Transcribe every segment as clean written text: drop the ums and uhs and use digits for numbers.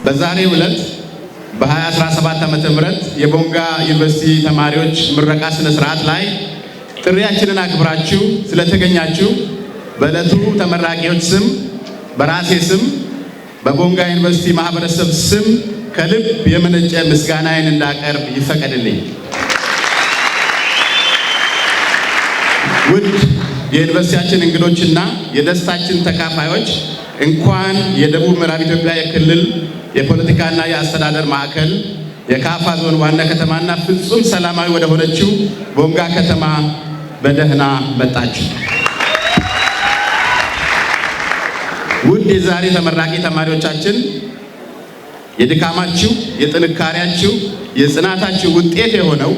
በዛሬው ዕለት በ2017 ዓመተ ምህረት የቦንጋ ዩኒቨርሲቲ ተማሪዎች ምረቃ ስነ ስርዓት ላይ ጥሪያችንን አክብራችሁ ስለተገኛችሁ በዕለቱ ተመራቂዎች ስም በራሴ ስም በቦንጋ ዩኒቨርሲቲ ማህበረሰብ ስም ከልብ የመነጨ ምስጋናዬን እንዳቀርብ ይፈቀድልኝ። ውድ የዩኒቨርሲቲያችን እንግዶችና የደስታችን ተካፋዮች እንኳን የደቡብ ምዕራብ ኢትዮጵያ የክልል የፖለቲካና የአስተዳደር ማዕከል የካፋ ዞን ዋና ከተማና ፍጹም ሰላማዊ ወደ ሆነችው ቦንጋ ከተማ በደህና መጣችሁ። ውድ የዛሬ ተመራቂ ተማሪዎቻችን የድካማችሁ፣ የጥንካሬያችሁ፣ የጽናታችሁ ውጤት የሆነው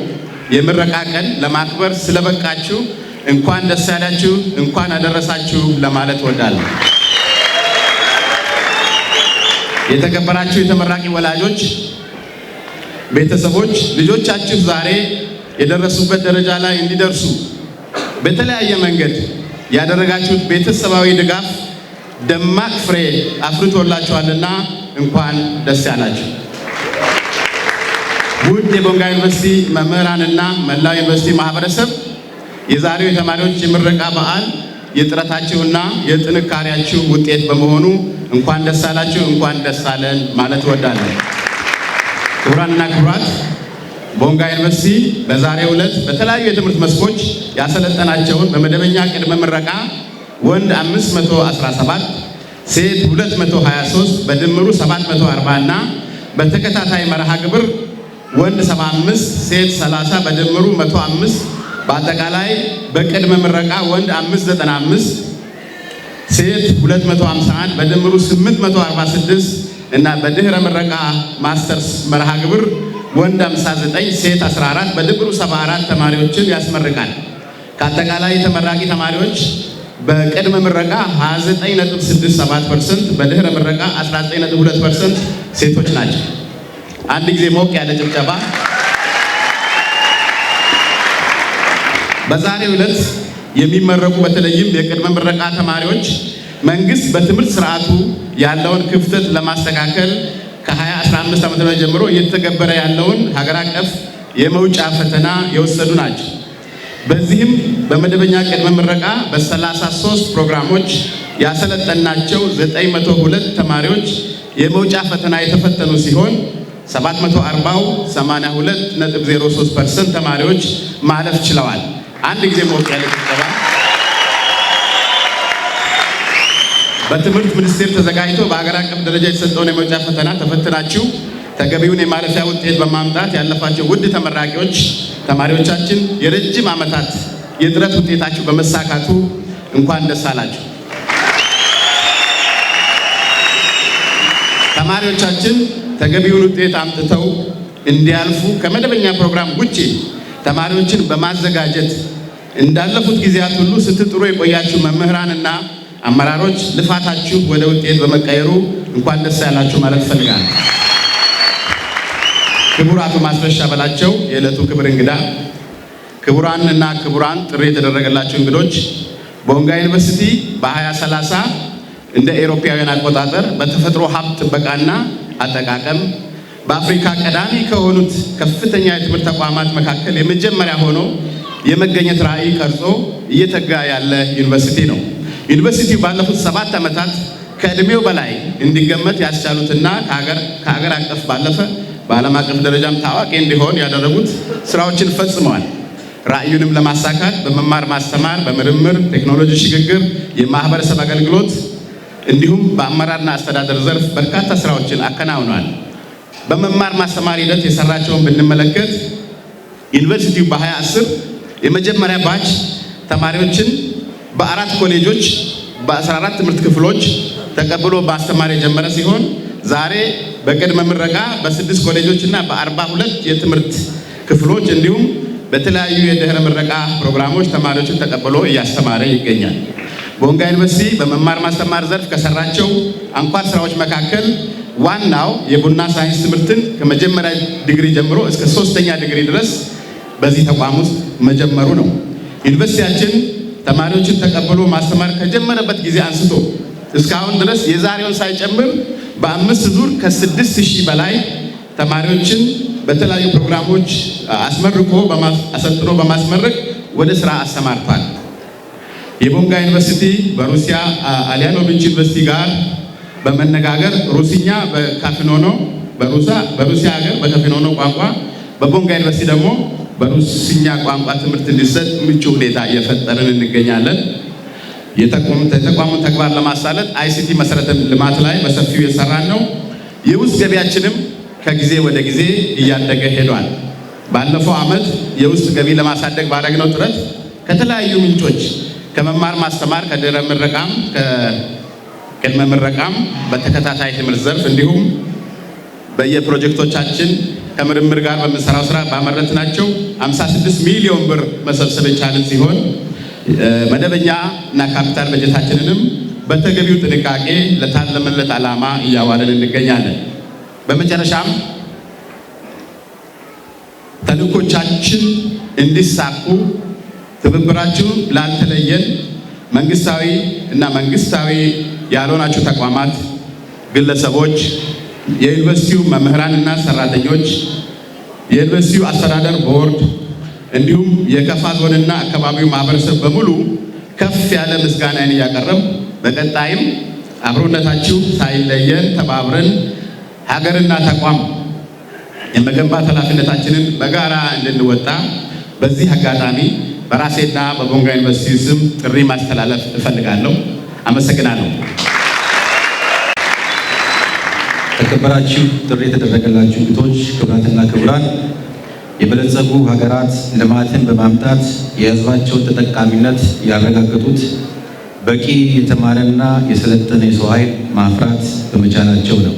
የምረቃ ቀን ለማክበር ስለበቃችሁ እንኳን ደስ ያላችሁ፣ እንኳን አደረሳችሁ ለማለት እወዳለሁ። የተከበራችሁ የተመራቂ ወላጆች፣ ቤተሰቦች ልጆቻችሁ ዛሬ የደረሱበት ደረጃ ላይ እንዲደርሱ በተለያየ መንገድ ያደረጋችሁት ቤተሰባዊ ድጋፍ ደማቅ ፍሬ አፍርቶላችኋልና እንኳን ደስ ያላችሁ። ውድ የቦንጋ ዩኒቨርሲቲ መምህራንና መላው ዩኒቨርሲቲ ማህበረሰብ የዛሬው የተማሪዎች የምረቃ በዓል የጥረታችሁና የጥንካሬያችሁ ውጤት በመሆኑ እንኳን ደስ አላችሁ፣ እንኳን ደስ አለን ማለት እወዳለሁ። ክቡራንና ክቡራት፣ ቦንጋ ዩኒቨርሲቲ በዛሬው ዕለት በተለያዩ የትምህርት መስኮች ያሰለጠናቸውን በመደበኛ ቅድመ ምረቃ ወንድ 517 ሴት 223 በድምሩ 740 እና በተከታታይ መርሃ ግብር ወንድ 75 ሴት 30 በድምሩ 105 በአጠቃላይ በቅድመ ምረቃ ወንድ 595 ሴት 251 በድምሩ 846 እና በድህረ ምረቃ ማስተርስ መርሃ ግብር ወንድ 59 ሴት 14 በድምሩ 74 ተማሪዎችን ያስመርቃል። ከአጠቃላይ ተመራቂ ተማሪዎች በቅድመ ምረቃ 29.67% በድህረ ምረቃ 19.2% ሴቶች ናቸው። አንድ ጊዜ ሞቅ ያለ ጭብጨባ። በዛሬው ዕለት የሚመረቁ በተለይም የቅድመ ምረቃ ተማሪዎች መንግስት በትምህርት ስርዓቱ ያለውን ክፍተት ለማስተካከል ከ2015 ዓ.ም ጀምሮ እየተገበረ ያለውን ሀገር አቀፍ የመውጫ ፈተና የወሰዱ ናቸው። በዚህም በመደበኛ ቅድመ ምረቃ በ33 ፕሮግራሞች ያሰለጠናቸው 902 ተማሪዎች የመውጫ ፈተና የተፈተኑ ሲሆን 740ው 82.03% ተማሪዎች ማለፍ ችለዋል። አንድ ጊዜ ሞቅ ያለ ጭብጨባ። በትምህርት ሚኒስቴር ተዘጋጅቶ በሀገር አቀፍ ደረጃ የተሰጠውን የመውጫ ፈተና ተፈትናችሁ ተገቢውን የማለፊያ ውጤት በማምጣት ያለፋቸው ውድ ተማሪዎቻችን የረጅም ዓመታት የጥረት ውጤታችሁ በመሳካቱ እንኳን ደስ አላችሁ። ተማሪዎቻችን ተገቢውን ውጤት አምጥተው እንዲያልፉ ከመደበኛ ፕሮግራም ውጪ ተማሪዎችን በማዘጋጀት እንዳለፉት ጊዜያት ሁሉ ስትጥሩ የቆያችሁ መምህራንና አመራሮች ልፋታችሁ ወደ ውጤት በመቀየሩ እንኳን ደስ ያላችሁ ማለት ፈልጋለሁ። ክቡር አቶ ማስረሻ በላቸው የዕለቱ ክብር እንግዳ፣ ክቡራንና ክቡራን ጥሪ የተደረገላቸው እንግዶች፣ ቦንጋ ዩኒቨርሲቲ በ2030 እንደ አውሮፓውያን አቆጣጠር በተፈጥሮ ሀብት ጥበቃና አጠቃቀም በአፍሪካ ቀዳሚ ከሆኑት ከፍተኛ የትምህርት ተቋማት መካከል የመጀመሪያ ሆኖ የመገኘት ራዕይ ቀርጾ እየተጋ ያለ ዩኒቨርሲቲ ነው። ዩኒቨርሲቲው ባለፉት 7 ዓመታት ከዕድሜው በላይ እንዲገመት ያስቻሉትና ከሀገር አቀፍ ባለፈ በዓለም አቀፍ ደረጃም ታዋቂ እንዲሆን ያደረጉት ስራዎችን ፈጽመዋል። ራዕዩንም ለማሳካት በመማር ማስተማር፣ በምርምር ቴክኖሎጂ ሽግግር፣ የማህበረሰብ አገልግሎት እንዲሁም በአመራርና አስተዳደር ዘርፍ በርካታ ስራዎችን አከናውኗል። በመማር ማስተማር ሂደት የሰራቸውን ብንመለከት ዩኒቨርሲቲው በ2010 የመጀመሪያ ባች ተማሪዎችን በ4 ኮሌጆች በ14 ትምህርት ክፍሎች ተቀብሎ ማስተማር የጀመረ ሲሆን ዛሬ በቅድመ ምረቃ በ6 ኮሌጆች እና በ42 የትምህርት ክፍሎች እንዲሁም በተለያዩ የድህረ ምረቃ ፕሮግራሞች ተማሪዎችን ተቀብሎ እያስተማረ ይገኛል። ቦንጋ ዩኒቨርሲቲ በመማር ማስተማር ዘርፍ ከሰራቸው አንኳር ስራዎች መካከል ዋናው የቡና ሳይንስ ትምህርትን ከመጀመሪያ ዲግሪ ጀምሮ እስከ 3ኛ ዲግሪ ድረስ በዚህ ተቋም ውስጥ መጀመሩ ነው። ዩኒቨርሲቲያችን ተማሪዎችን ተቀብሎ ማስተማር ከጀመረበት ጊዜ አንስቶ እስካሁን ድረስ የዛሬውን ሳይጨምር በ5 ዙር ከ6000 በላይ ተማሪዎችን በተለያዩ ፕሮግራሞች አሰልጥኖ በማስመረቅ ወደ ስራ አሰማርቷል። የቦንጋ ዩኒቨርሲቲ በሩሲያ አሊያኖቪች ዩኒቨርሲቲ ጋር በመነጋገር ሩሲኛ በካፊኖኖ በሩሲያ ሀገር በካፊኖኖ ቋንቋ በቦንጋ ዩኒቨርሲቲ ደግሞ በሩሲኛ ቋንቋ ትምህርት እንዲሰጥ ምቹ ሁኔታ እየፈጠርን እንገኛለን። የተቋሙን ተግባር ለማሳለጥ አይሲቲ መሰረተ ልማት ላይ በሰፊው የሰራን ነው። የውስጥ ገቢያችንም ከጊዜ ወደ ጊዜ እያደገ ሄዷል። ባለፈው ዓመት የውስጥ ገቢ ለማሳደግ ባደረግነው ጥረት ከተለያዩ ምንጮች ከመማር ማስተማር ከድህረ ምረቃም ከቅድመ ምረቃም በተከታታይ ትምህርት ዘርፍ እንዲሁም በየፕሮጀክቶቻችን ከምርምር ጋር በምንሰራው ስራ ባመረትናቸው 56 ሚሊዮን ብር መሰብሰብ የቻልን ሲሆን መደበኛ እና ካፒታል በጀታችንንም በተገቢው ጥንቃቄ ለታለመለት ዓላማ እያዋለን እንገኛለን። በመጨረሻም ተልእኮቻችን እንዲሳኩ ትብብራችሁ ላልተለየን መንግስታዊ እና መንግስታዊ ያልሆናችሁ ተቋማት፣ ግለሰቦች፣ የዩኒቨርሲቲው መምህራንና ሰራተኞች፣ የዩኒቨርሲቲው አስተዳደር ቦርድ እንዲሁም የከፋ ዞንና አካባቢው ማህበረሰብ በሙሉ ከፍ ያለ ምስጋናን እያቀረብ በቀጣይም አብሮነታችሁ ሳይለየን ተባብረን ሀገርና ተቋም የመገንባት ኃላፊነታችንን በጋራ እንድንወጣ በዚህ አጋጣሚ በራሴና በቦንጋ ዩኒቨርሲቲ ስም ጥሪ ማስተላለፍ እፈልጋለሁ። አመሰግናለሁ። ተከበራችሁ ጥሪ የተደረገላችሁ እንግዶች፣ ክቡራትና ክቡራን፣ የበለጸጉ ሀገራት ልማትን በማምጣት የሕዝባቸውን ተጠቃሚነት ያረጋገጡት በቂ የተማረና የሰለጠነ የሰው ኃይል ማፍራት በመቻላቸው ነው።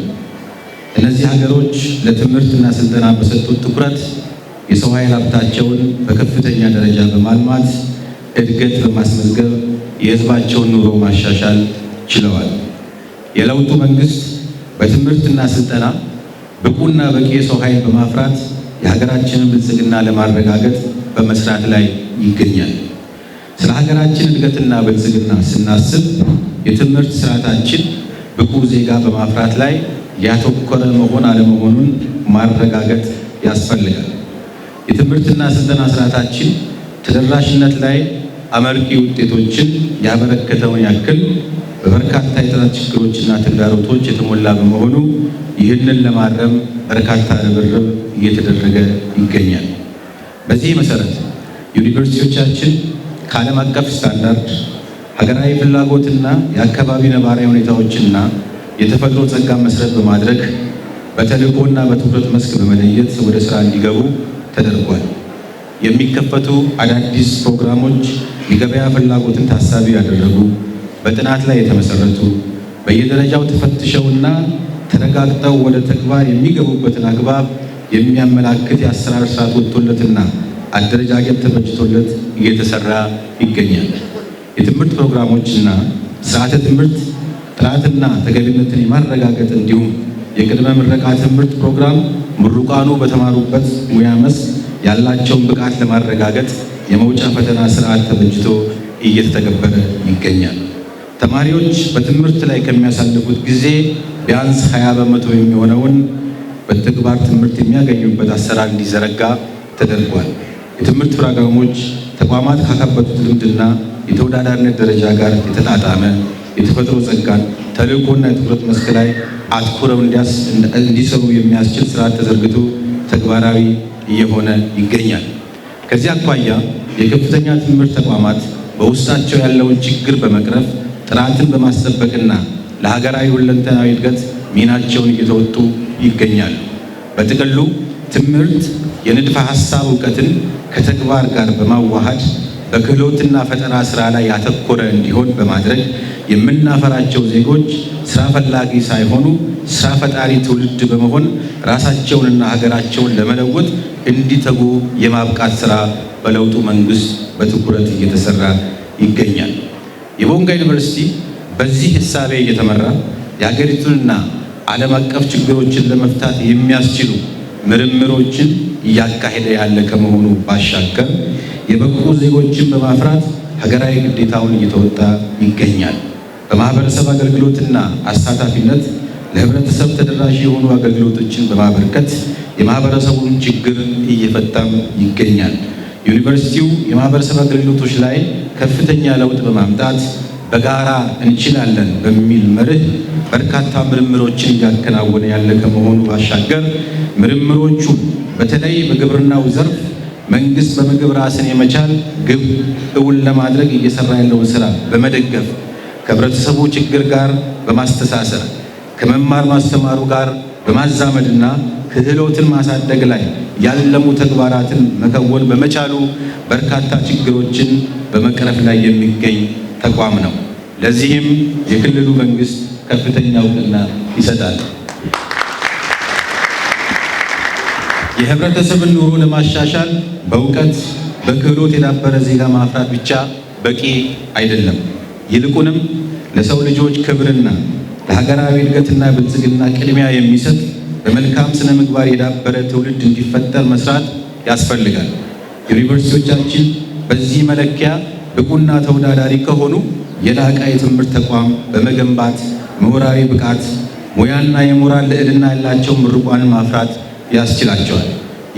እነዚህ ሀገሮች ለትምህርትና ስልጠና በሰጡት ትኩረት የሰው ኃይል ሀብታቸውን በከፍተኛ ደረጃ በማልማት እድገት በማስመዝገብ የሕዝባቸውን ኑሮ ማሻሻል ችለዋል። የለውጡ መንግስት በትምህርትና ስልጠና ብቁና በቂ የሰው ኃይል በማፍራት የሀገራችንን ብልጽግና ለማረጋገጥ በመስራት ላይ ይገኛል። ስለ ሀገራችን እድገትና ብልጽግና ስናስብ የትምህርት ስርዓታችን ብቁ ዜጋ በማፍራት ላይ ያተኮረ መሆን አለመሆኑን ማረጋገጥ ያስፈልጋል። የትምህርትና ስልጠና ስርዓታችን ተደራሽነት ላይ አመርቂ ውጤቶችን ያበረከተውን ያክል በበርካታ የጥራት ችግሮችና ተግዳሮቶች የተሞላ በመሆኑ ይህንን ለማረም በርካታ ርብርብ እየተደረገ ይገኛል። በዚህ መሰረት ዩኒቨርሲቲዎቻችን ከዓለም አቀፍ ስታንዳርድ ሀገራዊ ፍላጎትና የአካባቢ ነባራዊ ሁኔታዎችና የተፈጥሮ ጸጋ መሰረት በማድረግ በተልዕኮና በትኩረት መስክ በመለየት ወደ ስራ እንዲገቡ ተደርጓል። የሚከፈቱ አዳዲስ ፕሮግራሞች የገበያ ፍላጎትን ታሳቢ ያደረጉ፣ በጥናት ላይ የተመሰረቱ፣ በየደረጃው ተፈትሸውና ተረጋግጠው ወደ ተግባር የሚገቡበትን አግባብ የሚያመላክት የአሰራር ስርዓት ወጥቶለትና አደረጃጀት ተበጅቶለት እየተሰራ ይገኛል። የትምህርት ፕሮግራሞችና ስርዓተ ትምህርት ጥራትና ተገቢነትን የማረጋገጥ እንዲሁም የቅድመ ምረቃ ትምህርት ፕሮግራም ምሩቃኑ በተማሩበት ሙያ መስክ ያላቸውን ብቃት ለማረጋገጥ የመውጫ ፈተና ስርዓት ተበጅቶ እየተተገበረ ይገኛል። ተማሪዎች በትምህርት ላይ ከሚያሳልፉት ጊዜ ቢያንስ 20 በመቶ የሚሆነውን በተግባር ትምህርት የሚያገኙበት አሰራር እንዲዘረጋ ተደርጓል። የትምህርት ፕሮግራሞች ተቋማት ካካበቱት ልምድና የተወዳዳሪነት ደረጃ ጋር የተጣጣመ የተፈጥሮ ጸጋን ተልዕኮና የትኩረት መስክ ላይ አትኩረው እንዲሰሩ የሚያስችል ስርዓት ተዘርግቶ ተግባራዊ እየሆነ ይገኛል። ከዚህ አኳያ የከፍተኛ ትምህርት ተቋማት በውስጣቸው ያለውን ችግር በመቅረፍ ጥራትን በማስጠበቅና ለሀገራዊ ሁለንተናዊ እድገት ሚናቸውን እየተወጡ ይገኛሉ። በጥቅሉ ትምህርት የንድፈ ሐሳብ እውቀትን ከተግባር ጋር በማዋሃድ በክህሎትና ፈጠራ ስራ ላይ ያተኮረ እንዲሆን በማድረግ የምናፈራቸው ዜጎች ስራ ፈላጊ ሳይሆኑ ስራ ፈጣሪ ትውልድ በመሆን ራሳቸውንና ሀገራቸውን ለመለወጥ እንዲተጉ የማብቃት ስራ በለውጡ መንግስት በትኩረት እየተሰራ ይገኛል። የቦንጋ ዩኒቨርሲቲ በዚህ ሕሳቤ እየተመራ የሀገሪቱንና ዓለም አቀፍ ችግሮችን ለመፍታት የሚያስችሉ ምርምሮችን እያካሄደ ያለ ከመሆኑ ባሻገር የበቁ ዜጎችን በማፍራት ሀገራዊ ግዴታውን እየተወጣ ይገኛል። በማህበረሰብ አገልግሎትና አሳታፊነት ለህብረተሰብ ተደራሽ የሆኑ አገልግሎቶችን በማበርከት የማህበረሰቡን ችግር እየፈታም ይገኛል። ዩኒቨርሲቲው የማህበረሰብ አገልግሎቶች ላይ ከፍተኛ ለውጥ በማምጣት በጋራ እንችላለን በሚል መርህ በርካታ ምርምሮችን እያከናወነ ያለ ከመሆኑ ባሻገር ምርምሮቹ በተለይ በግብርናው ዘርፍ መንግስት በምግብ ራስን የመቻል ግብ እውን ለማድረግ እየሰራ ያለውን ስራ በመደገፍ ከህብረተሰቡ ችግር ጋር በማስተሳሰር ከመማር ማስተማሩ ጋር በማዛመድና ክህሎትን ማሳደግ ላይ ያለሙ ተግባራትን መከወን በመቻሉ በርካታ ችግሮችን በመቅረፍ ላይ የሚገኝ ተቋም ነው። ለዚህም የክልሉ መንግስት ከፍተኛ እውቅና ይሰጣል። የህብረተሰብን ኑሮ ለማሻሻል በእውቀት በክህሎት የዳበረ ዜጋ ማፍራት ብቻ በቂ አይደለም። ይልቁንም ለሰው ልጆች ክብርና ለሀገራዊ እድገትና ብልጽግና ቅድሚያ የሚሰጥ በመልካም ስነ ምግባር የዳበረ ትውልድ እንዲፈጠር መስራት ያስፈልጋል። ዩኒቨርሲቲዎቻችን በዚህ መለኪያ ብቁና ተወዳዳሪ ከሆኑ የላቀ የትምህርት ተቋም በመገንባት ምሁራዊ ብቃት፣ ሙያና የሞራል ልዕልና ያላቸው ምሩቃንን ማፍራት ያስችላቸዋል።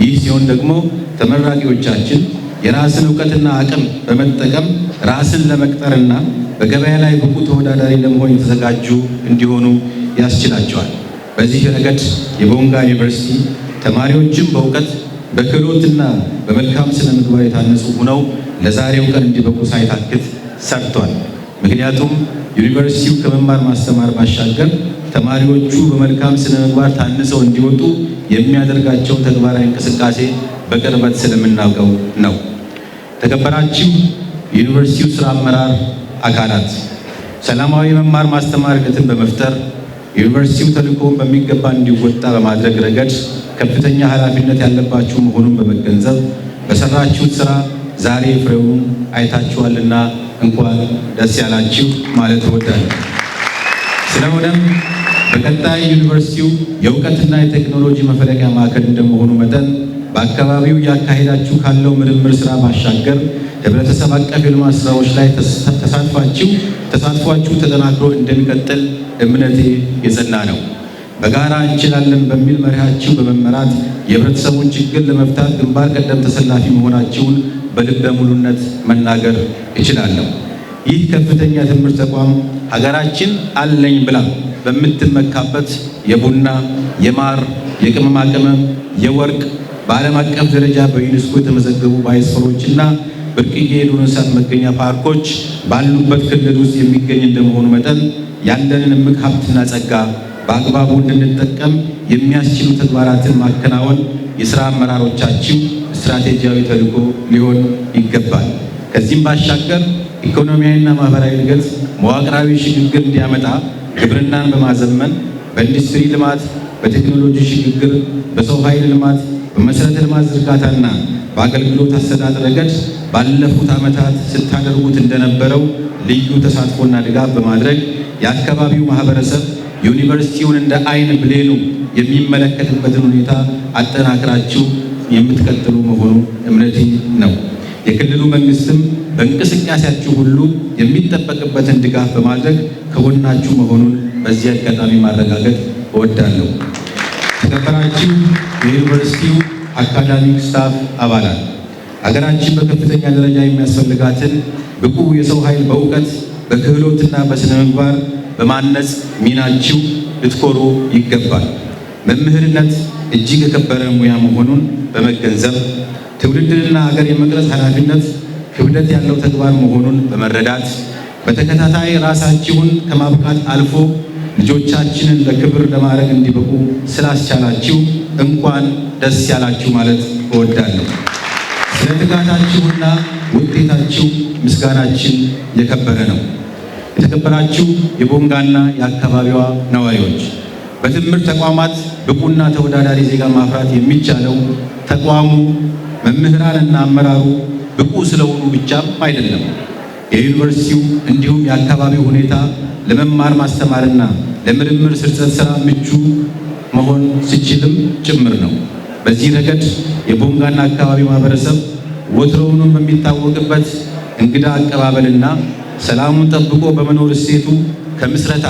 ይህ ሲሆን ደግሞ ተመራቂዎቻችን የራስን እውቀትና አቅም በመጠቀም ራስን ለመቅጠርና በገበያ ላይ ብቁ ተወዳዳሪ ለመሆን የተዘጋጁ እንዲሆኑ ያስችላቸዋል። በዚህ ረገድ የቦንጋ ዩኒቨርሲቲ ተማሪዎችም በእውቀት በክህሎትና በመልካም ስነ ምግባር የታነጹ ሆነው ለዛሬው ቀን እንዲበቁ ሳይታክት ሰርቷል። ምክንያቱም ዩኒቨርሲቲው ከመማር ማስተማር ባሻገር ተማሪዎቹ በመልካም ስነ ምግባር ታንጸው እንዲወጡ የሚያደርጋቸውን ተግባራዊ እንቅስቃሴ በቅርበት ስለምናውቀው ነው። ተከበራችሁ የዩኒቨርሲቲው ስራ አመራር አካላት፣ ሰላማዊ መማር ማስተማር ሂደትን በመፍጠር ዩኒቨርሲቲው ተልዕኮውን በሚገባ እንዲወጣ በማድረግ ረገድ ከፍተኛ ኃላፊነት ያለባችሁ መሆኑን በመገንዘብ በሰራችሁት ስራ ዛሬ ፍሬውን አይታችኋልና እንኳን ደስ ያላችሁ ማለት እወዳለሁ። ስለሆነም በቀጣይ ዩኒቨርሲቲው የእውቀትና የቴክኖሎጂ መፈለቂያ ማዕከል እንደመሆኑ መጠን በአካባቢው እያካሄዳችሁ ካለው ምርምር ስራ ባሻገር ህብረተሰብ አቀፍ የልማት ስራዎች ላይ ተሳትፏችሁ ተጠናክሮ እንደሚቀጥል እምነቴ የጸና ነው። በጋራ እንችላለን በሚል መሪያችሁ በመመራት የህብረተሰቡን ችግር ለመፍታት ግንባር ቀደም ተሰላፊ መሆናችሁን በልበ ሙሉነት መናገር እችላለሁ። ይህ ከፍተኛ ትምህርት ተቋም ሀገራችን አለኝ ብላ በምትመካበት የቡና፣ የማር፣ የቅመማ ቅመም፣ የወርቅ በዓለም አቀፍ ደረጃ በዩኔስኮ የተመዘገቡ ባዮስፈሮችና ብርቅዬ የዱር እንስሳት መገኛ ፓርኮች ባሉበት ክልል ውስጥ የሚገኝ እንደመሆኑ መጠን ያለንን እምቅ ሀብትና ጸጋ በአግባቡ እንድንጠቀም የሚያስችሉ ተግባራትን ማከናወን የሥራ አመራሮቻችሁ ስትራቴጂያዊ ተልዕኮ ሊሆን ይገባል። ከዚህም ባሻገር ኢኮኖሚያዊና ማህበራዊ እድገት መዋቅራዊ ሽግግር እንዲያመጣ ግብርናን በማዘመን በኢንዱስትሪ ልማት፣ በቴክኖሎጂ ሽግግር፣ በሰው ኃይል ልማት፣ በመሰረተ ልማት ዝርጋታና በአገልግሎት አሰጣጥ ረገድ ባለፉት ዓመታት ስታደርጉት እንደነበረው ልዩ ተሳትፎና ድጋፍ በማድረግ የአካባቢው ማህበረሰብ ዩኒቨርሲቲውን እንደ አይን ብሌኑ የሚመለከትበትን ሁኔታ አጠናክራችሁ የምትቀጥሉ መሆኑ እምነቴ ነው። የክልሉ መንግስትም በእንቅስቃሴያችሁ ሁሉ የሚጠበቅበትን ድጋፍ በማድረግ ከጎናችሁ መሆኑን በዚህ አጋጣሚ ማረጋገጥ እወዳለሁ። የተከበራችሁ የዩኒቨርሲቲው አካዳሚክ ስታፍ አባላት፣ ሀገራችን በከፍተኛ ደረጃ የሚያስፈልጋትን ብቁ የሰው ኃይል በእውቀት በክህሎትና በስነ ምግባር በማነጽ ሚናችሁ ልትኮሩ ይገባል። መምህርነት እጅግ የከበረ ሙያ መሆኑን በመገንዘብ ትውልድንና ሀገር የመቅረጽ ኃላፊነት ክብደት ያለው ተግባር መሆኑን በመረዳት በተከታታይ ራሳችሁን ከማብቃት አልፎ ልጆቻችንን ለክብር ለማዕረግ እንዲበቁ ስላስቻላችሁ እንኳን ደስ ያላችሁ ማለት እወዳለሁ። ስለ ትጋታችሁና ውጤታችሁ ምስጋናችን የከበረ ነው። የተከበራችሁ የቦንጋና የአካባቢዋ ነዋሪዎች፣ በትምህርት ተቋማት ብቁና ተወዳዳሪ ዜጋ ማፍራት የሚቻለው ተቋሙ መምህራንና አመራሩ ብቁ ስለሆኑ ብቻም አይደለም። የዩኒቨርሲቲው እንዲሁም የአካባቢው ሁኔታ ለመማር ማስተማርና ለምርምር ስርጸት ሥራ ምቹ መሆን ሲችልም ጭምር ነው። በዚህ ረገድ የቦንጋና አካባቢው ማህበረሰብ ወትሮውንም በሚታወቅበት እንግዳ አቀባበልና ሰላሙን ጠብቆ በመኖር እሴቱ ከምስረታ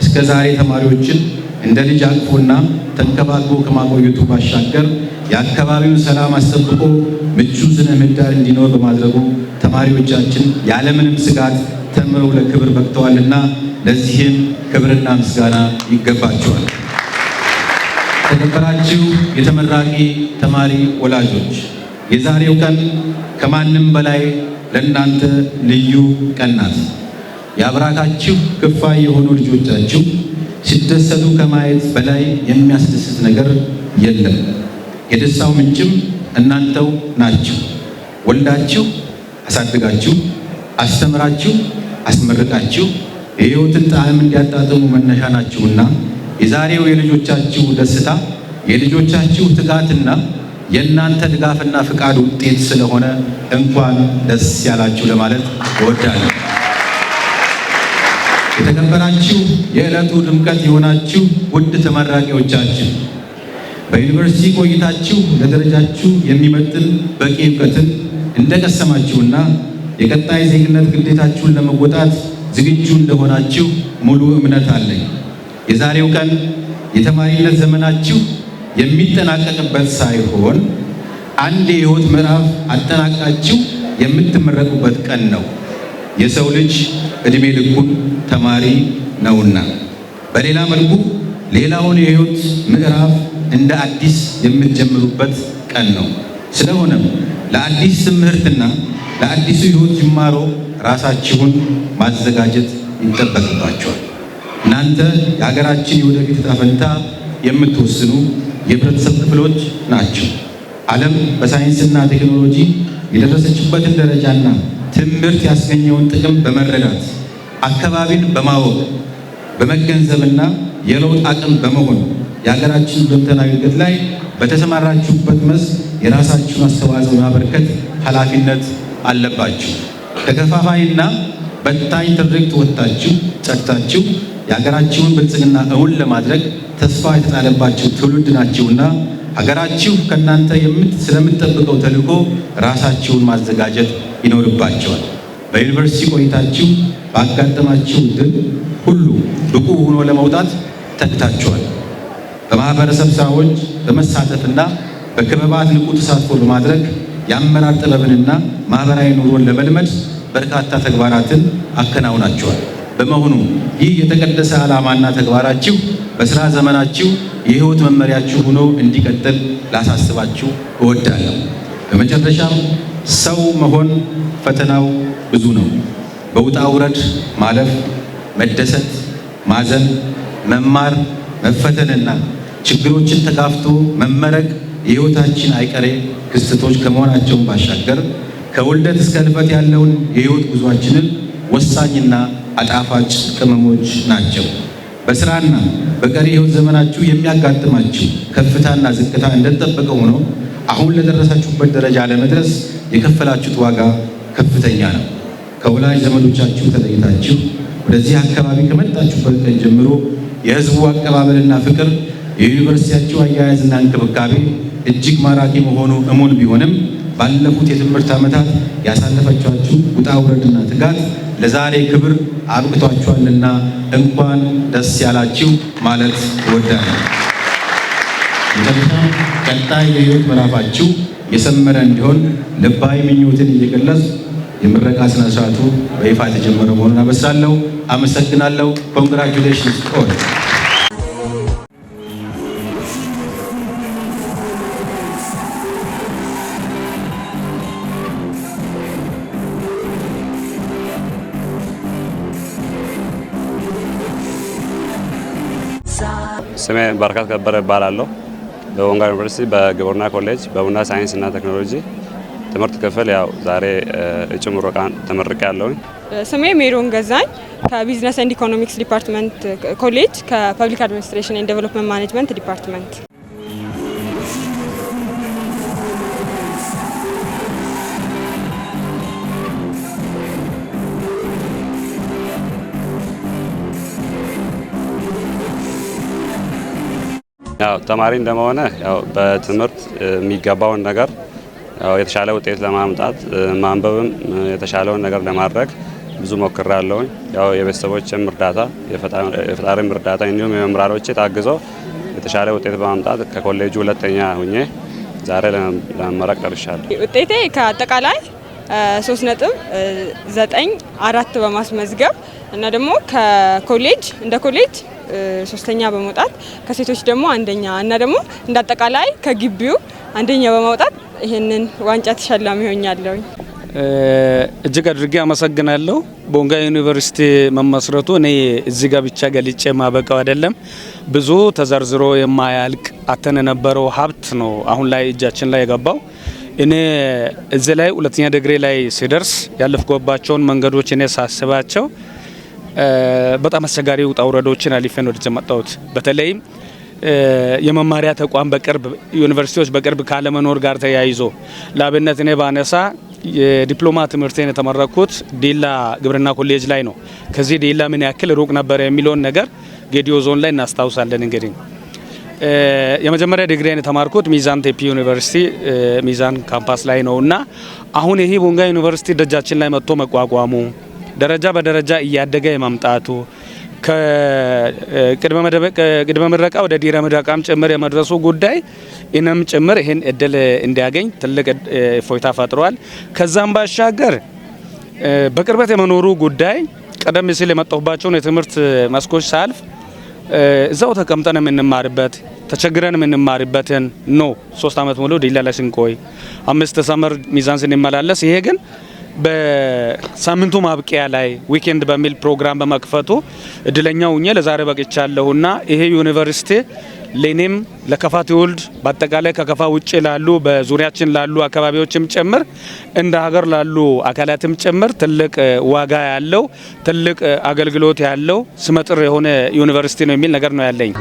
እስከ ዛሬ ተማሪዎችን እንደ ልጅ አቅፎና ተንከባክቦ ከማቆየቱ ባሻገር የአካባቢውን ሰላም አስጠብቆ ምቹ ስነ ምህዳር እንዲኖር በማድረጉ ተማሪዎቻችን ያለምንም ስጋት ተምረው ለክብር በቅተዋልና ለዚህም ክብርና ምስጋና ይገባቸዋል። የተከበራችሁ የተመራቂ ተማሪ ወላጆች፣ የዛሬው ቀን ከማንም በላይ ለእናንተ ልዩ ቀን ናት። የአብራካችሁ ክፋይ የሆኑ ልጆቻችሁ ሲደሰቱ ከማየት በላይ የሚያስደስት ነገር የለም። የደስታው ምንጭም እናንተው ናችሁ። ወልዳችሁ አሳድጋችሁ አስተምራችሁ አስመርቃችሁ የሕይወትን ጣዕም እንዲያጣጥሙ መነሻ ናችሁና የዛሬው የልጆቻችሁ ደስታ የልጆቻችሁ ትጋትና የእናንተ ድጋፍና ፍቃድ ውጤት ስለሆነ እንኳን ደስ ያላችሁ ለማለት እወዳለሁ። የተከበራችሁ የዕለቱ ድምቀት የሆናችሁ ውድ ተመራቂዎቻችን፣ በዩኒቨርሲቲ ቆይታችሁ ለደረጃችሁ የሚመጥን በቂ እውቀትን እንደቀሰማችሁና የቀጣይ ዜግነት ግዴታችሁን ለመወጣት ዝግጁ እንደሆናችሁ ሙሉ እምነት አለኝ። የዛሬው ቀን የተማሪነት ዘመናችሁ የሚጠናቀቅበት ሳይሆን አንድ የሕይወት ምዕራፍ አጠናቃችሁ የምትመረቁበት ቀን ነው። የሰው ልጅ ዕድሜ ልኩን ተማሪ ነውና፣ በሌላ መልኩ ሌላውን የሕይወት ምዕራፍ እንደ አዲስ የምትጀምሩበት ቀን ነው። ስለሆነም ለአዲስ ትምህርትና ለአዲሱ ሕይወት ጅማሮ ራሳችሁን ማዘጋጀት ይጠበቅባቸዋል። እናንተ የሀገራችን የወደፊት ዕጣ ፈንታ የምትወስኑ የህብረተሰብ ክፍሎች ናቸው። ዓለም በሳይንስና ቴክኖሎጂ የደረሰችበትን ደረጃና ትምህርት ያስገኘውን ጥቅም በመረዳት አካባቢን በማወቅ በመገንዘብና የለውጥ አቅም በመሆን የሀገራችን ሁለንተናዊ እድገት ላይ በተሰማራችሁበት መስክ የራሳችሁን አስተዋጽኦ ማበርከት ኃላፊነት አለባችሁ። ከከፋፋይና በታኝ ትርክት ወጥታችሁ ጸድታችሁ የሀገራችሁን ብልጽግና እውን ለማድረግ ተስፋ የተጣለባችሁ ትውልድ ናችሁና ሀገራችሁ ከእናንተ ስለምትጠብቀው ተልዕኮ ራሳችሁን ማዘጋጀት ይኖርባቸዋል። በዩኒቨርሲቲ ቆይታችሁ ባጋጠማችሁ ድል ሁሉ ብቁ ሆኖ ለመውጣት ተግታችኋል። በማህበረሰብ ስራዎች በመሳተፍና በክበባት ንቁ ተሳትፎ በማድረግ የአመራር ጥበብንና ማህበራዊ ኑሮን ለመልመድ በርካታ ተግባራትን አከናውናችኋል። በመሆኑ ይህ የተቀደሰ ዓላማና ተግባራችሁ በስራ ዘመናችሁ የሕይወት መመሪያችሁ ሆኖ እንዲቀጥል ላሳስባችሁ እወዳለሁ። በመጨረሻም ሰው መሆን ፈተናው ብዙ ነው። በውጣ ውረድ ማለፍ፣ መደሰት፣ ማዘን፣ መማር፣ መፈተንና ችግሮችን ተጋፍቶ መመረቅ የሕይወታችን አይቀሬ ክስተቶች ከመሆናቸውን ባሻገር ከውልደት እስከ ሕልፈት ያለውን የሕይወት ጉዟችንን ወሳኝና አጣፋጭ ቅመሞች ናቸው። በስራና በቀሪ ሕይወት ዘመናችሁ የሚያጋጥማችሁ ከፍታና ዝቅታ እንደተጠበቀ ሆኖ አሁን ለደረሳችሁበት ደረጃ ለመድረስ የከፈላችሁት ዋጋ ከፍተኛ ነው። ከወላጅ ዘመዶቻችሁ ተለይታችሁ ወደዚህ አካባቢ ከመጣችሁበት ቀን ጀምሮ የህዝቡ አቀባበልና ፍቅር፣ የዩኒቨርሲቲያችሁ አያያዝና እንክብካቤ እጅግ ማራኪ መሆኑ እሙን ቢሆንም ባለፉት የትምህርት ዓመታት ያሳለፈቻችሁ ውጣ ውረድና ትጋት ለዛሬ ክብር አብቅቷችኋልና እንኳን ደስ ያላችሁ ማለት እወዳለሁ። በመጨረሻም ቀጣይ የህይወት ምዕራፋችሁ የሰመረ እንዲሆን ልባዊ ምኞትን እየገለጽ የምረቃ ስነ ስርዓቱ በይፋ የተጀመረ መሆኑን አበስራለሁ። አመሰግናለሁ። ኮንግራቹሌሽንስ ኦል። ስሜ በረከት ከበረ እባላለሁ። በቦንጋ ዩኒቨርሲቲ በግብርና ኮሌጅ በቡና ሳይንስ እና ቴክኖሎጂ ትምህርት ክፍል ያው ዛሬ እጩ ምሩቃን ተመርቄያለሁ። ስሜ ሜሮን ገዛኝ ከቢዝነስ ኤንድ ኢኮኖሚክስ ዲፓርትመንት ኮሌጅ ከፐብሊክ አድሚኒስትሬሽን ኤንድ ዴቨሎፕመንት ማኔጅመንት ዲፓርትመንት። ያው ተማሪ እንደመሆነ ያው በትምህርት የሚገባውን ነገር ያው የተሻለ ውጤት ለማምጣት ማንበብም የተሻለውን ነገር ለማድረግ ብዙ ሞክራለሁ። ያው የቤተሰቦችም እርዳታ የፈጣሪም እርዳታ እንዲሁም የመምህራኖቼ ታግዞ የተሻለ ውጤት በማምጣት ከኮሌጁ ሁለተኛ ሁኜ ዛሬ ለመመረቅ ደርሻለሁ። ውጤቴ ከአጠቃላይ 3.94 በማስመዝገብ እና ደግሞ ከኮሌጅ እንደ ኮሌጅ ሶስተኛ በመውጣት ከሴቶች ደግሞ አንደኛ እና ደግሞ እንዳጠቃላይ ከግቢው አንደኛ በማውጣት ይሄንን ዋንጫ ተሸላሚ ሆኛለሁ። እጅግ አድርጌ አመሰግናለሁ። ቦንጋ ዩኒቨርሲቲ መመስረቱ እኔ እዚህ ጋር ብቻ ገልጬ ማበቃው አይደለም። ብዙ ተዘርዝሮ የማያልቅ አተን የነበረው ሀብት ነው አሁን ላይ እጃችን ላይ የገባው። እኔ እዚህ ላይ ሁለተኛ ዲግሪ ላይ ሲደርስ ያለፍኩባቸውን መንገዶች እኔ ሳስባቸው በጣም አስቸጋሪ ውጣ ውረዶችን አልፈን ወደዚህ መጣሁት። በተለይም የመማሪያ ተቋም በቅርብ ዩኒቨርሲቲዎች በቅርብ ካለመኖር ጋር ተያይዞ ለአብነት እኔ ባነሳ የዲፕሎማ ትምህርቴን የተመረኩት ዲላ ግብርና ኮሌጅ ላይ ነው። ከዚህ ዲላ ምን ያክል ሩቅ ነበር የሚለውን ነገር ጌዲዮ ዞን ላይ እናስታውሳለን። እንግዲህ የመጀመሪያ ዲግሪን የተማርኩት ሚዛን ቴፒ ዩኒቨርሲቲ ሚዛን ካምፓስ ላይ ነውና አሁን ይሄ ቦንጋ ዩኒቨርሲቲ ደጃችን ላይ መጥቶ መቋቋሙ ደረጃ በደረጃ እያደገ የመምጣቱ ከቅድመ ምረቃ ወደ ድህረ ምረቃም ጭምር የመድረሱ ጉዳይ እኔም ጭምር ይሄን እድል እንዲያገኝ ትልቅ እፎይታ ፈጥሯል። ከዛም ባሻገር በቅርበት የመኖሩ ጉዳይ ቀደም ሲል የመጣሁባቸውን የትምህርት መስኮች ሳልፍ እዛው ተቀምጠን የምንማርበት ተቸግረን የምንማርበትን ነው 3 ዓመት ሙሉ ዲላ ላይ ስንቆይ 5 ሰመር ሚዛን ስንመላለስ ይሄ ግን በሳምንቱ ማብቂያ ላይ ዊኬንድ በሚል ፕሮግራም በመክፈቱ እድለኛው ሆኜ ለዛሬ በቅቻለሁና ይሄ ዩኒቨርሲቲ ለኔም ለከፋ ትውልድ በአጠቃላይ ከከፋ ውጭ ላሉ በዙሪያችን ላሉ አካባቢዎችም ጭምር እንደ ሀገር ላሉ አካላትም ጭምር ትልቅ ዋጋ ያለው ትልቅ አገልግሎት ያለው ስመጥር የሆነ ዩኒቨርሲቲ ነው የሚል ነገር ነው ያለኝ።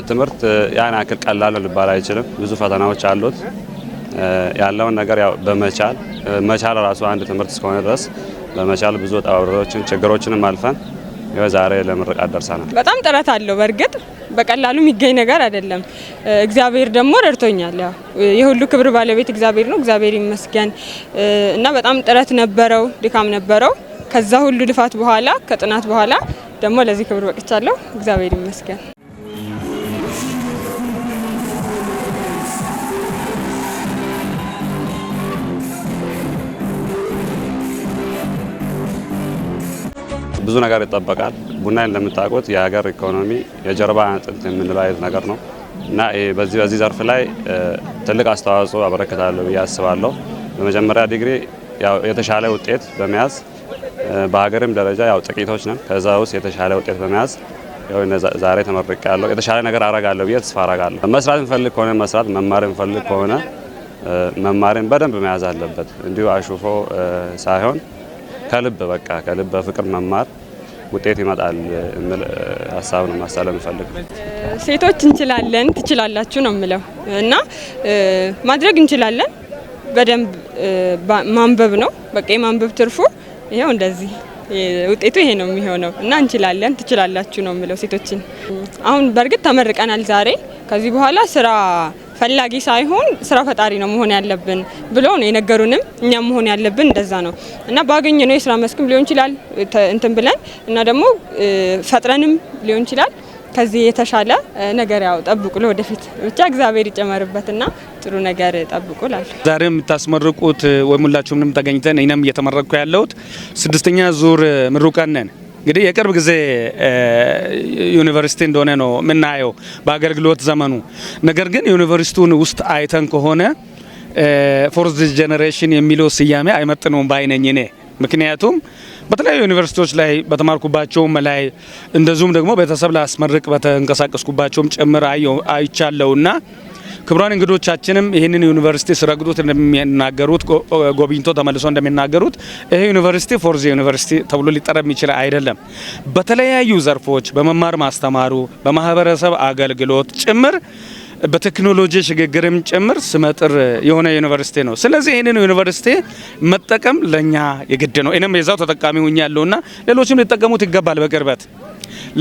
ትምህርት ያን ያክል ቀላል ሊባል አይችልም። ብዙ ፈተናዎች አሉት። ያለውን ነገር ያው መቻል ራሱ አንድ ትምህርት እስከሆነ ድረስ በመቻል ብዙ ጣውረዶችን ችግሮችንም አልፈን ዛሬ ለምርቃት ደርሰናል። በጣም ጥረት አለው። በእርግጥ በቀላሉ የሚገኝ ነገር አይደለም። እግዚአብሔር ደግሞ ረድቶኛል። ያው የሁሉ ክብር ባለቤት እግዚአብሔር ነው። እግዚአብሔር ይመስገን እና በጣም ጥረት ነበረው፣ ድካም ነበረው። ከዛ ሁሉ ልፋት በኋላ ከጥናት በኋላ ደግሞ ለዚህ ክብር በቅቻለሁ። እግዚአብሔር ይመስገን። ብዙ ነገር ይጠበቃል። ቡና እንደምታውቁት የሀገር ኢኮኖሚ የጀርባ አጥንት የምንለው አይነት ነገር ነው እና በዚህ ዘርፍ ላይ ትልቅ አስተዋጽኦ አበረክታለሁ ብዬ አስባለሁ። በመጀመሪያ ዲግሪ ያው የተሻለ ውጤት በመያዝ በሀገርም ደረጃ ያው ጥቂቶች ነን። ከዛ ውስጥ የተሻለ ውጤት በመያዝ ያው ዛሬ ተመርቄያለሁ። የተሻለ ነገር አረጋለሁ ብዬ ተስፋ አረጋለሁ። መስራት እንፈልግ ከሆነ መስራት፣ መማር እንፈልግ ከሆነ መማርን በደንብ መያዝ አለበት። እንዲሁ አሹፎ ሳይሆን ከልብ በፍቅር መማር ውጤት ይመጣል የሚል ሀሳብ ነው ማስተላለፍ እንፈልግ። ሴቶች እንችላለን ትችላላችሁ ነው የምለው እና ማድረግ እንችላለን በደንብ ማንበብ ነው በቃ የማንበብ ትርፉ ይሄው እንደዚህ ውጤቱ ይሄ ነው የሚሆነው እና እንችላለን ትችላላችሁ ነው የምለው ሴቶችን አሁን በርግጥ ተመርቀናል ዛሬ ከዚህ በኋላ ስራ ፈላጊ ሳይሆን ስራ ፈጣሪ ነው መሆን ያለብን ብሎ ነው የነገሩንም እኛም መሆን ያለብን እንደዛ ነው እና ባገኘነው የስራ መስክም ሊሆን ይችላል እንትን ብለን እና ደግሞ ፈጥረንም ሊሆን ይችላል ከዚህ የተሻለ ነገር ያው ጠብቁ ለወደፊት ብቻ እግዚአብሔር ይጨመርበትና ጥሩ ነገር ጠብቁ ላል ዛሬ የምታስመርቁት ወይ ሁላችሁም ተገኝተን እኛም እየተመረቅኩ ያለሁት 6ኛ ዙር ምሩቃን ነን እንግዲህ የቅርብ ጊዜ ዩኒቨርሲቲ እንደሆነ ነው የምናየው በአገልግሎት ዘመኑ ነገር ግን ዩኒቨርሲቲውን ውስጥ አይተን ከሆነ ፎርዝ ጄነሬሽን የሚለው ስያሜ አይመጥነውም ባይነኝ እኔ ምክንያቱም በተለያዩ ዩኒቨርሲቲዎች ላይ በተማርኩባቸውም ላይ እንደዚሁም ደግሞ ቤተሰብ ላስመርቅ በተንቀሳቀስኩባቸውም ጭምር አይቻለውና ክቡራን እንግዶቻችንም ይህንን ዩኒቨርሲቲ ስረግጡት እንደሚናገሩት ጎብኝቶ ተመልሶ እንደሚናገሩት ይሄ ዩኒቨርሲቲ ፎርዝ ዩኒቨርሲቲ ተብሎ ሊጠራ የሚችል አይደለም በተለያዩ ዘርፎች በመማር ማስተማሩ በማህበረሰብ አገልግሎት ጭምር በቴክኖሎጂ ሽግግርም ጭምር ስመጥር የሆነ ዩኒቨርሲቲ ነው ስለዚህ ይሄንን ዩኒቨርሲቲ መጠቀም ለኛ የግድ ነው እኔም የዛው ተጠቃሚ ሆኛለሁና ሌሎችም ሊጠቀሙት ይገባል በቅርበት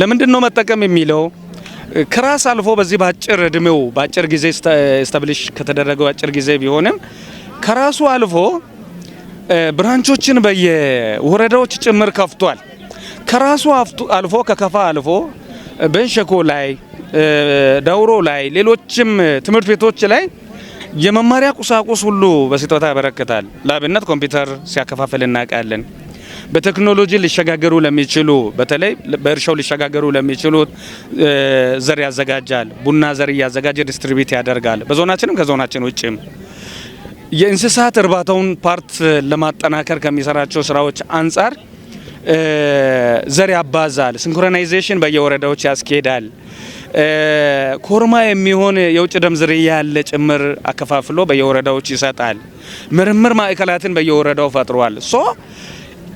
ለምንድን ነው መጠቀም የሚለው ከራስ አልፎ በዚህ ባጭር እድሜው ባጭር ጊዜ ስታብሊሽ ከተደረገው ባጭር ጊዜ ቢሆንም ከራሱ አልፎ ብራንቾችን በየወረዳዎች ጭምር ከፍቷል ከራሱ አልፎ ከከፋ አልፎ በንሸኮ ላይ ዳውሮ ላይ ሌሎችም ትምህርት ቤቶች ላይ የመማሪያ ቁሳቁስ ሁሉ በስጦታ ያበረክታል ለአብነት ኮምፒውተር ሲያከፋፍል እናውቃለን በቴክኖሎጂ ሊሸጋገሩ ለሚችሉ በተለይ በእርሻው ሊሸጋገሩ ለሚችሉ ዘር ያዘጋጃል ቡና ዘር ያዘጋጀ ዲስትሪቢዩት ያደርጋል በዞናችንም ከዞናችን ውጭም የእንስሳት እርባታውን ፓርት ለማጠናከር ከሚሰራቸው ስራዎች አንፃር ዘር ያባዛል ሲንክሮናይዜሽን በየወረዳዎች ያስኬዳል ኮርማ የሚሆን የውጭ ደም ዝርያ ያለ ጭምር አከፋፍሎ በየወረዳዎች ይሰጣል ምርምር ማዕከላትን በየወረዳው ፈጥሯል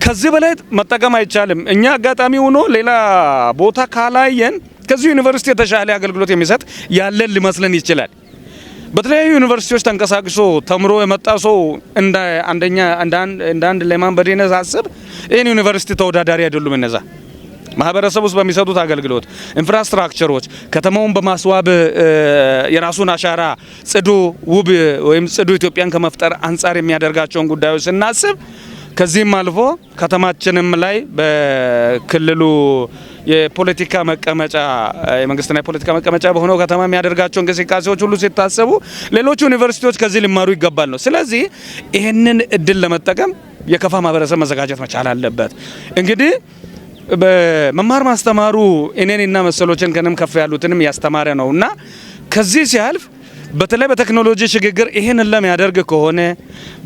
ከዚህ በላይ መጠቀም አይቻልም እኛ አጋጣሚ ሆኖ ሌላ ቦታ ካላየን ከዚህ ዩኒቨርሲቲ የተሻለ አገልግሎት የሚሰጥ ያለን ሊመስለን ይችላል በተለያዩ ዩኒቨርሲቲዎች ተንቀሳቅሶ ተምሮ የመጣ ሰው እንደ አንድ ለማን በደነ ሳስብ ይሄን ዩኒቨርሲቲ ተወዳዳሪ አይደሉም እነዛ ማህበረሰብ ውስጥ በሚሰጡት አገልግሎት ኢንፍራስትራክቸሮች ከተማውን በማስዋብ የራሱን አሻራ ጽዱ ውብ ወይም ጽዱ ኢትዮጵያን ከመፍጠር አንፃር የሚያደርጋቸውን ጉዳዮች ስናስብ ከዚህም አልፎ ከተማችንም ላይ በክልሉ የፖለቲካ መቀመጫ የመንግስትና የፖለቲካ መቀመጫ በሆነው ከተማ የሚያደርጋቸው እንቅስቃሴዎች ሁሉ ሲታሰቡ ሌሎች ዩኒቨርሲቲዎች ከዚህ ሊማሩ ይገባል ነው ስለዚህ ይሄንን እድል ለመጠቀም የከፋ ማህበረሰብ መዘጋጀት መቻል አለበት እንግዲህ በመማር ማስተማሩ እኔንና መሰሎችን ከነም ከፍ ያሉትንም ያስተማረ ነውና ከዚህ ሲያልፍ በተለይ በቴክኖሎጂ ሽግግር ይሄን ለሚያደርግ ከሆነ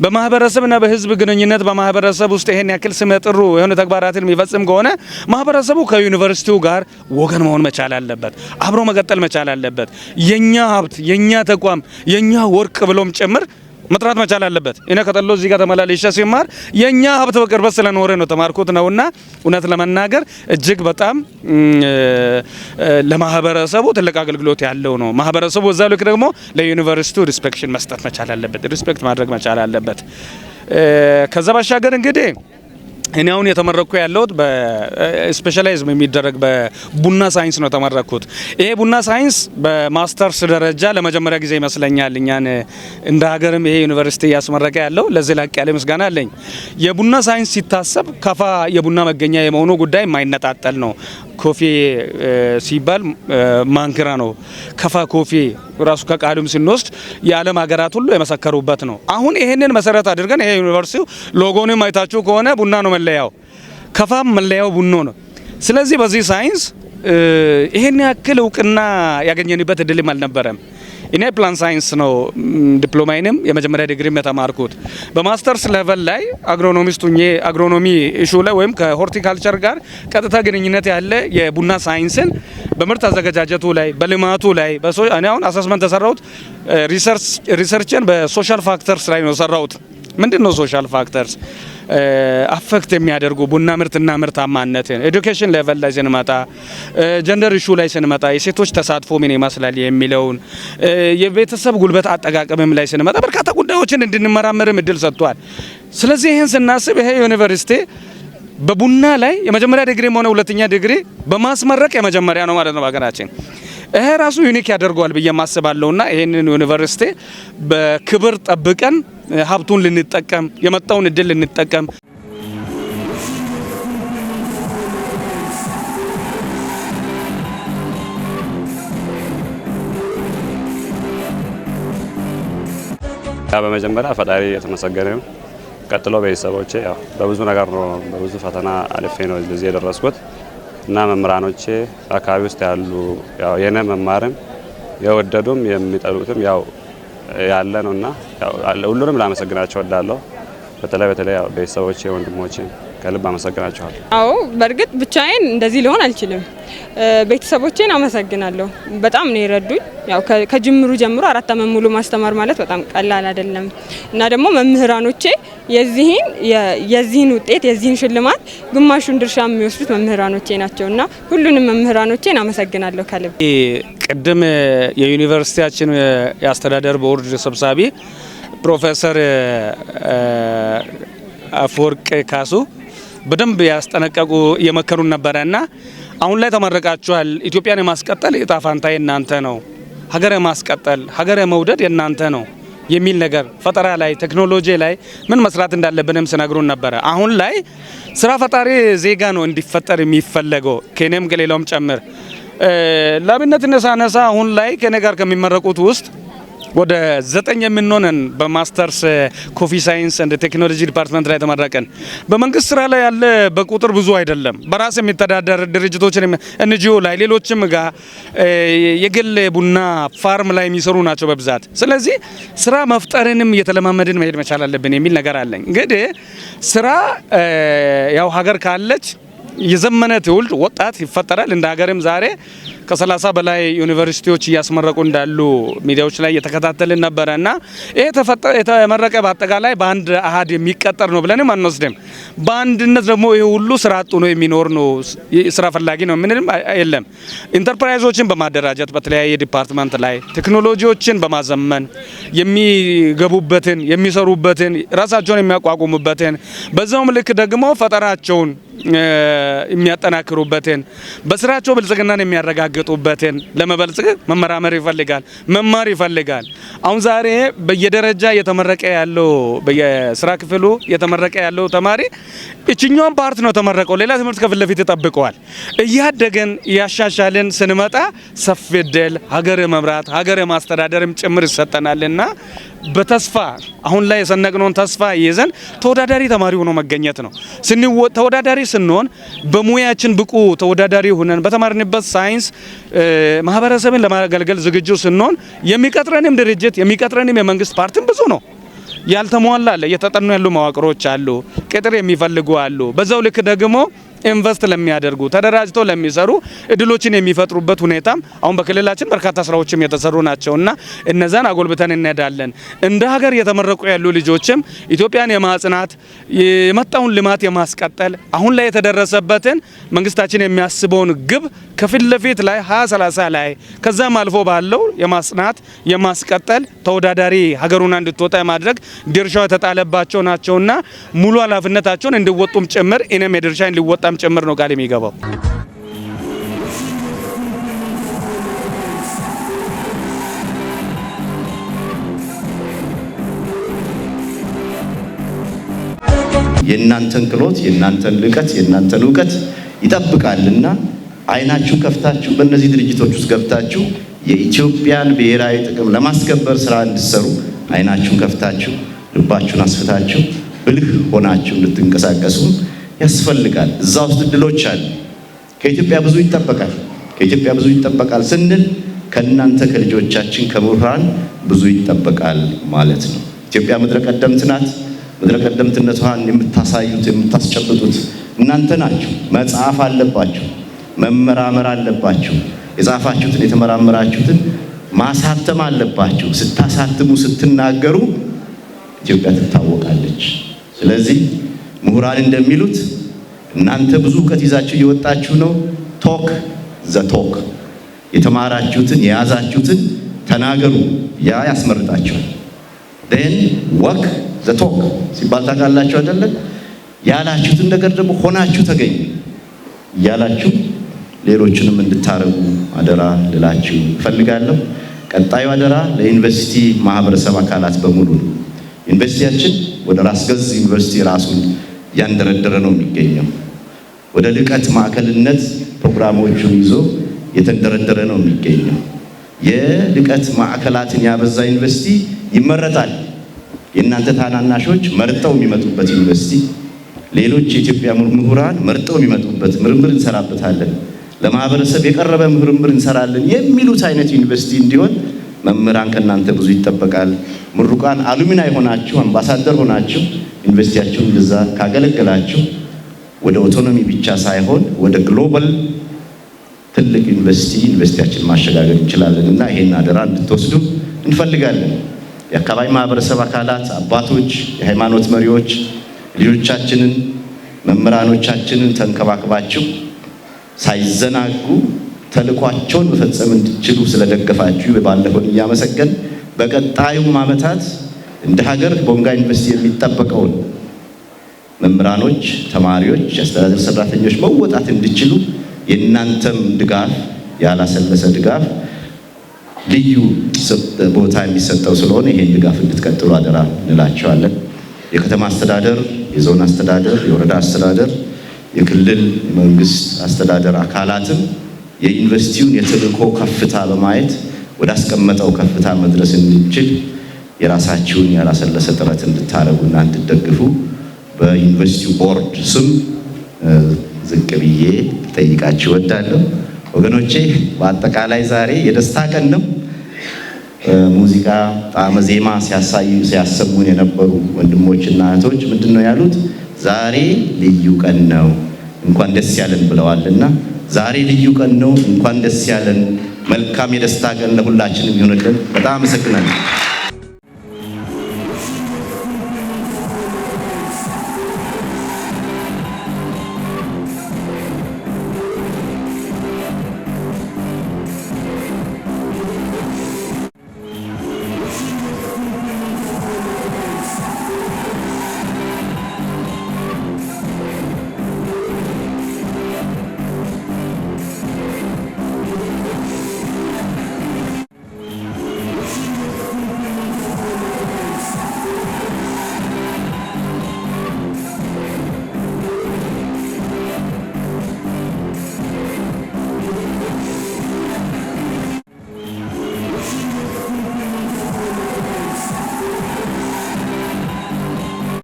በማህበረሰብና በህዝብ ግንኙነት በማህበረሰብ ውስጥ ይሄን ያክል ስመጥሩ የሆነ ተግባራትን የሚፈጽም ከሆነ ማህበረሰቡ ከዩኒቨርሲቲው ጋር ወገን መሆን መቻል አለበት አብሮ መቀጠል መቻል አለበት የኛ ሀብት የኛ ተቋም የኛ ወርቅ ብሎም ጭምር መጥራት መቻል አለበት እኔ ከተሎ እዚህ ጋር ተመላልሼ ሲማር የኛ ሀብት በቅርበት ስለኖረ ነው ተማርኩት ነውና እውነት ለመናገር እጅግ በጣም ለማህበረሰቡ ትልቅ አገልግሎት ያለው ነው ማህበረሰቡ እዛው ልክ ደግሞ ለዩኒቨርሲቲው ሪስፔክሽን መስጠት መቻል አለበት ሪስፔክት ማድረግ መቻል አለበት ከዛ ባሻገር እንግዲህ እኔ አሁን የተመረኩ ያለሁት በስፔሻላይዝ የሚደረግ በቡና ሳይንስ ነው ተመረኩት ይሄ ቡና ሳይንስ በማስተርስ ደረጃ ለመጀመሪያ ጊዜ ይመስለኛል እኛን እንደ ሀገርም ይሄ ዩኒቨርሲቲ ያስመረቀ ያለው ለዚህ ላቅ ያለ ምስጋና አለኝ የቡና ሳይንስ ሲታሰብ ከፋ የቡና መገኛ የመሆኑ ጉዳይ የማይነጣጠል ነው ኮፊ ሲባል ማንክራ ነው ከፋ ኮፊ ራሱ ከቃሉም ስንወስድ የዓለም ሀገራት ሁሉ የመሰከሩበት ነው አሁን ይሄንን መሰረት አድርገን ይሄ ዩኒቨርሲቲው ሎጎንም አይታችሁ ከሆነ ቡና ነው መለያው ከፋም መለያው ቡኖ ነው ስለዚህ በዚህ ሳይንስ ይሄን ያክል እውቅና ያገኘንበት እድልም አልነበረም እኔ ፕላን ሳይንስ ነው ዲፕሎማዬንም የመጀመሪያ ዲግሪም የተማርኩት በማስተርስ ሌቨል ላይ አግሮኖሚስት ሆኜ አግሮኖሚ ኢሹ ላይ ወይም ከሆርቲካልቸር ጋር ቀጥታ ግንኙነት ያለ የቡና ሳይንስን በምርት አዘገጃጀቱ ላይ በልማቱ ላይ እኔ አሁን አሰስመንት ተሰራውት ሪሰርችን በሶሻል ፋክተርስ ላይ ነው ሰራውት ምንድነው ሶሻል ፋክተርስ አፌክት የሚያደርጉ ቡና ምርትና ምርታማነትን ኤዱኬሽን ሌቨል ላይ ስንመጣ ጀንደር ኢሹ ላይ ስንመጣ የሴቶች ተሳትፎ ምን ይመስላል የሚለውን የቤተሰብ ጉልበት አጠቃቀምም ላይ ስንመጣ በርካታ ጉዳዮችን እንድንመራመርም እድል ሰጥቷል። ስለዚህ ይህን ስናስብ ይሄ ዩኒቨርሲቲ በቡና ላይ የመጀመሪያ ዲግሪም ሆነ ሁለተኛ ዲግሪ በማስመረቅ የመጀመሪያ ነው ማለት ነው በሀገራችን። ይሄ ራሱ ዩኒክ ያደርገዋል ብዬ ማስባለሁና ይሄንን ዩኒቨርሲቲ በክብር ጠብቀን ሀብቱን ልንጠቀም የመጣውን እድል ልንጠቀም በመጀመሪያ ፈጣሪ የተመሰገነ ነው። ቀጥሎ ቤተሰቦቼ ያው በብዙ ነገር ነው በብዙ ፈተና አልፌ ነው እዚህ የደረስኩት እና መምህራኖቼ አካባቢ ውስጥ ያሉ ያው የኔ መማርን የወደዱም የሚጠሉትም ያው ያለ ነውና ያው ሁሉንም ላመሰግናቸው እወዳለሁ። በተለይ ያው ቤተሰቦቼ ወንድሞቼ ከልብ አመሰግናቸዋለሁ። አዎ በእርግጥ ብቻዬን እንደዚህ ሊሆን አልችልም። ቤተሰቦቼን አመሰግናለሁ። በጣም ነው የረዱኝ። ያው ከጅምሩ ጀምሮ 4 ዓመት ሙሉ ማስተማር ማለት በጣም ቀላል አይደለም እና ደግሞ መምህራኖቼ የዚህን ውጤት የዚህን ሽልማት ግማሹን ድርሻ የሚወስዱት መምህራኖቼ ናቸውና ሁሉንም መምህራኖቼን አመሰግናለሁ ከልብ። ቅድም የዩኒቨርሲቲያችን የአስተዳደር ቦርድ ሰብሳቢ ፕሮፌሰር አፈወርቅ ካሱ በደንብ ያስጠነቀቁ የመከሩን ነበረና አሁን ላይ ተመረቃችኋል። ኢትዮጵያን የማስቀጠል እጣ ፋንታ የናንተ ነው። ሀገር የማስቀጠል ሀገር የመውደድ የናንተ ነው የሚል ነገር ፈጠራ ላይ ቴክኖሎጂ ላይ ምን መስራት እንዳለብንም ሲነግሩን ነበረ። አሁን ላይ ስራ ፈጣሪ ዜጋ ነው እንዲፈጠር የሚፈለገው ከኔም ከሌላውም ጨምር። ለአብነት ሳነሳ አሁን ላይ ከኔ ጋር ከሚመረቁት ውስጥ ወደ 9 የምንሆነን በማስተርስ ኮፊ ሳይንስ እንደ ቴክኖሎጂ ዲፓርትመንት ላይ ተመረቀን። በመንግስት ስራ ላይ ያለ በቁጥር ብዙ አይደለም። በራስ የሚተዳደር ድርጅቶችን ኤንጂኦ ላይ ሌሎችም ጋር የግል ቡና ፋርም ላይ የሚሰሩ ናቸው በብዛት። ስለዚህ ስራ መፍጠርንም እየተለማመድን መሄድ መቻል አለብን የሚል ነገር አለኝ። እንግዲህ ስራ ያው ሀገር ካለች የዘመነ ትውልድ ወጣት ይፈጠራል። እንደ ሀገርም ዛሬ ከ30 በላይ ዩኒቨርሲቲዎች እያስመረቁ እንዳሉ ሚዲያዎች ላይ እየተከታተልን ነበረና ይሄ የተመረቀ በአጠቃላይ በአንድ አሃድ የሚቀጠር ነው ብለንም አንወስድም። በአንድነት ደግሞ ይሄ ሁሉ ስራ አጡ ነው የሚኖር ነው ስራ ፈላጊ ነው ምንም የለም። ኢንተርፕራይዞችን በማደራጀት በተለያየ ዲፓርትመንት ላይ ቴክኖሎጂዎችን በማዘመን የሚገቡበትን የሚሰሩበትን ራሳቸውን የሚያቋቁሙበትን በዛውም ልክ ደግሞ ፈጠራቸውን የሚያጠናክሩበትን በስራቸው ብልጽግናን የሚያረጋግጡበትን ለመበልጽግ መመራመር ይፈልጋል፣ መማር ይፈልጋል። አሁን ዛሬ በየደረጃ እየተመረቀ ያለው በየስራ ክፍሉ እየተመረቀ ያለው ተማሪ እችኛውን ፓርት ነው ተመረቀው፣ ሌላ ትምህርት ከፊት ለፊት ተጠብቀዋል። እያደገን እያሻሻልን ስንመጣ ሰፊ ዕድል ሀገር መምራት ሀገር ማስተዳደርም ጭምር ይሰጠናልና በተስፋ አሁን ላይ የሰነቅነውን ተስፋ ይዘን ተወዳዳሪ ተማሪ ሆኖ መገኘት ነው። ተወዳዳሪ ስንሆን በሙያችን ብቁ ተወዳዳሪ ሆነን በተማርንበት ሳይንስ ማህበረሰብን ለማገልገል ዝግጁ ስንሆን የሚቀጥረንም ድርጅት የሚቀጥረንም የመንግስት ፓርቲም ብዙ ነው። ያልተሟላ አለ፣ እየተጠኑ ያሉ መዋቅሮች አሉ፣ ቅጥር የሚፈልጉ አሉ። በዛው ልክ ደግሞ ኢንቨስት ለሚያደርጉ ተደራጅተው ለሚሰሩ እድሎችን የሚፈጥሩበት ሁኔታም አሁን በክልላችን በርካታ ስራዎችም የተሰሩ ናቸውና እነዛን አጎልብተን እንሄዳለን። እንደ ሀገር የተመረቁ ያሉ ልጆችም ኢትዮጵያን የማጽናት የመጣውን ልማት የማስቀጠል አሁን ላይ የተደረሰበትን መንግስታችን የሚያስበውን ግብ ከፊት ለፊት ላይ 2030 ላይ ከዛም አልፎ ባለው የማጽናት የማስቀጠል ተወዳዳሪ ሀገሩን እንድትወጣ የማድረግ ድርሻው የተጣለባቸው ናቸውና ሙሉ ኃላፊነታቸውን እንዲወጡም ጭምር እኔም የድርሻዬን ሊወጣም ጭምር ነው ቃል የሚገባው። የእናንተን ክሎት የእናንተን ልቀት የእናንተን እውቀት ይጠብቃልና አይናችሁ ከፍታችሁ በእነዚህ ድርጅቶች ውስጥ ገብታችሁ የኢትዮጵያን ብሔራዊ ጥቅም ለማስከበር ስራ እንድትሰሩ አይናችሁን ከፍታችሁ ልባችሁን አስፍታችሁ ብልህ ሆናችሁ እንድትንቀሳቀሱ ያስፈልጋል። እዛ ውስጥ እድሎች አሉ። ከኢትዮጵያ ብዙ ይጠበቃል ስንል ከእናንተ ከልጆቻችን ከምሁራን ብዙ ይጠበቃል ማለት ነው። ኢትዮጵያ ምድረ ቀደምት ናት። ምድረ ቀደምትነቷን የምታሳዩት የምታስጨብጡት እናንተ ናችሁ። መጽሐፍ አለባችሁ፣ መመራመር አለባችሁ። የጻፋችሁትን የተመራመራችሁትን ማሳተም አለባችሁ። ስታሳትሙ ስትናገሩ ኢትዮጵያ ትታወቃለች። ስለዚህ ምሁራን እንደሚሉት እናንተ ብዙ እውቀት ይዛችሁ እየወጣችሁ ነው። ቶክ ዘ ቶክ፣ የተማራችሁትን የያዛችሁትን ተናገሩ፣ ያ ያስመርጣችኋል። then walk the talk ሲባል ታውቃላችሁ አይደለ? ያላችሁትን ነገር ደግሞ ሆናችሁ ተገኙ ያላችሁ ሌሎችንም እንድታረጉ አደራ ልላችሁ እፈልጋለሁ። ቀጣዩ አደራ ለዩኒቨርሲቲ ማህበረሰብ አካላት በሙሉ ነው። ዩኒቨርሲቲያችን ወደ ራስ ገዝ ዩኒቨርሲቲ ራሱን ያንደረደረ ነው የሚገኘው። ወደ ልቀት ማዕከልነት ፕሮግራሞቹን ይዞ የተንደረደረ ነው የሚገኘው። የልቀት ማዕከላትን ያበዛ ዩኒቨርሲቲ ይመረጣል። የእናንተ ታናናሾች መርጠው የሚመጡበት ዩኒቨርሲቲ፣ ሌሎች የኢትዮጵያ ምሁራን መርጠው የሚመጡበት፣ ምርምር እንሰራበታለን፣ ለማህበረሰብ የቀረበ ምርምር እንሰራለን የሚሉት አይነት ዩኒቨርሲቲ እንዲሆን መምህራን ከእናንተ ብዙ ይጠበቃል። ምሩቃን አሉሚናይ ሆናችሁ አምባሳደር ሆናችሁ ዩኒቨርሲቲያችሁን እንደዛ ካገለገላችሁ ወደ ኦቶኖሚ ብቻ ሳይሆን ወደ ግሎባል ትልቅ ዩኒቨርሲቲያችን ማሸጋገር እንችላለን እና ይሄን አደራ እንድትወስዱ እንፈልጋለን። የአካባቢ ማህበረሰብ አካላት፣ አባቶች፣ የሃይማኖት መሪዎች ልጆቻችንን መምህራኖቻችንን ተንከባክባችሁ ሳይዘናጉ ተልኳቸውን መፈጸም እንዲችሉ ስለደገፋችሁ ባለፈው እያመሰገን በቀጣዩም ዓመታት እንደ ሀገር ቦንጋ ዩኒቨርሲቲ የሚጠበቀውን መምህራኖች፣ ተማሪዎች፣ የአስተዳደር ሰራተኞች መወጣት እንዲችሉ የእናንተም ድጋፍ ያላሰለሰ ድጋፍ ልዩ ቦታ የሚሰጠው ስለሆነ ይሄን ድጋፍ እንድትቀጥሉ አደራ እንላቸዋለን። የከተማ አስተዳደር፣ የዞን አስተዳደር፣ የወረዳ አስተዳደር፣ የክልል መንግስት አስተዳደር አካላትም የዩኒቨርሲቲውን የተልእኮ ከፍታ በማየት ወደ አስቀመጠው ከፍታ መድረስ እንዲችል የራሳችሁን ያላሰለሰ ጥረት እንድታረጉና እንድትደግፉ በዩኒቨርሲቲው ቦርድ ስም ዝቅ ብዬ ጠይቃችሁ እወዳለሁ። ወገኖቼ በአጠቃላይ ዛሬ የደስታ ቀን ነው። ሙዚቃ ጣዕመ ዜማ ሲያሰሙን የነበሩ ወንድሞችና እህቶች ምንድነው ያሉት? ዛሬ ልዩ ቀን ነው እንኳን ደስ ያለን ብለዋልና ዛሬ ልዩ ቀን ነው እንኳን ደስ ያለን። መልካም የደስታ ቀን ለሁላችንም ይሁንልን። በጣም አመሰግናለሁ።